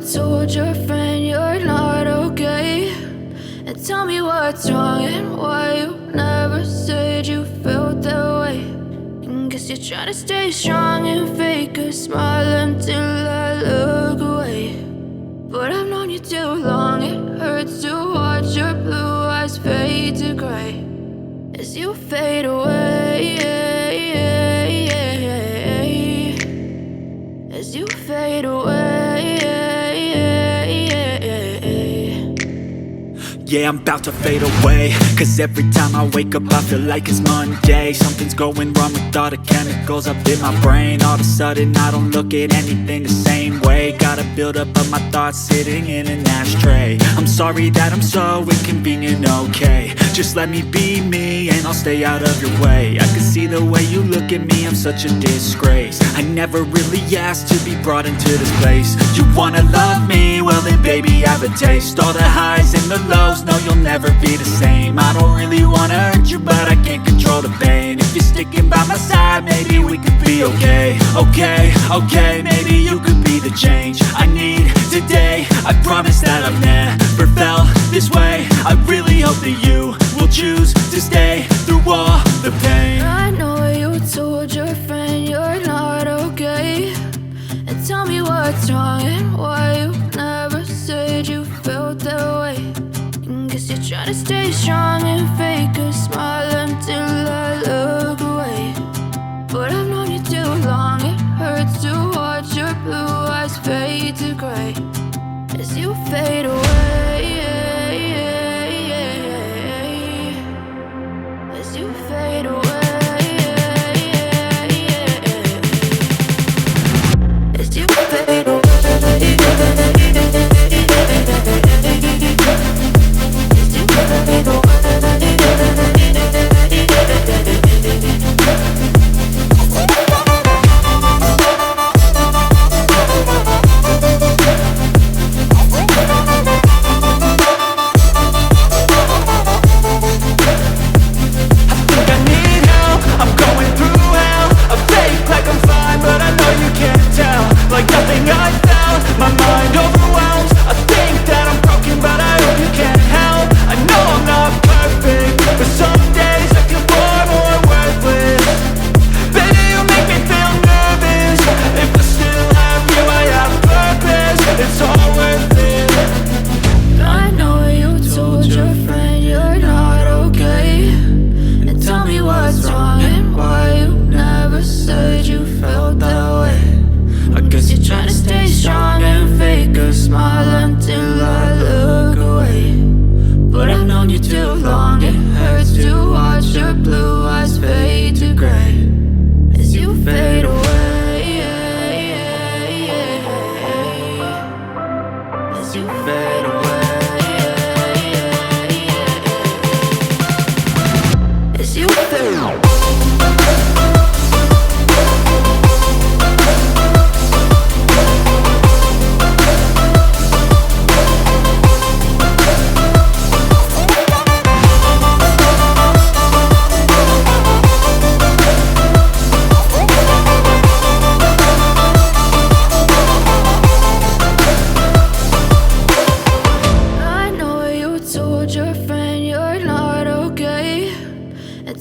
told your friend you're not okay? And tell me what's wrong and why you never said you felt that way. And guess you're trying to stay strong and fake a smile until I look away. But I've known you too long, it hurts to watch your blue eyes fade to gray as you fade away, as you fade away. Yeah, I'm about to fade away, cause every time I wake up I feel like it's Monday. Something's going wrong with all the chemicals up in my brain. All of a sudden I don't look at anything the same way. Got a buildup of my thoughts sitting in an ashtray. I'm sorry that I'm so inconvenient, okay? Just let me be me and I'll stay out of your way. I can see the way you look at me, I'm such a disgrace. I never really asked to be brought into this place. You wanna love me? Well then baby, have a taste. All the highs and the lows, no, you'll never be the same. I don't really wanna hurt you, but I can't control the pain. If you're sticking by my side, maybe we could be okay. Okay, maybe you could be the change I need today. I promise that I've never felt this way. I really hope that you will choose to stay through all the pain. I know you told your friend you're not okay. And tell me what's wrong and why you never said you felt that way. Guess you're trying to stay strong and fake a smile until I look away. But I've known you too long, it hurts to watch your blue eyes fade to gray as you fade away, as you fade away, as you fade away.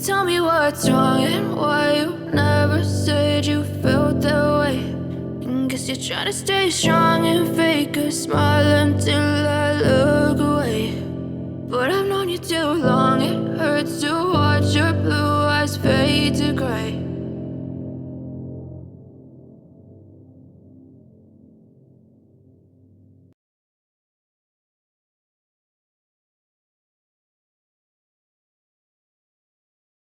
Tell me what's wrong and why you never said you felt that way. And guess you're trying to stay strong and fake a smile until I look away. But I've known you too long, it hurts to watch your blue eyes fade to gray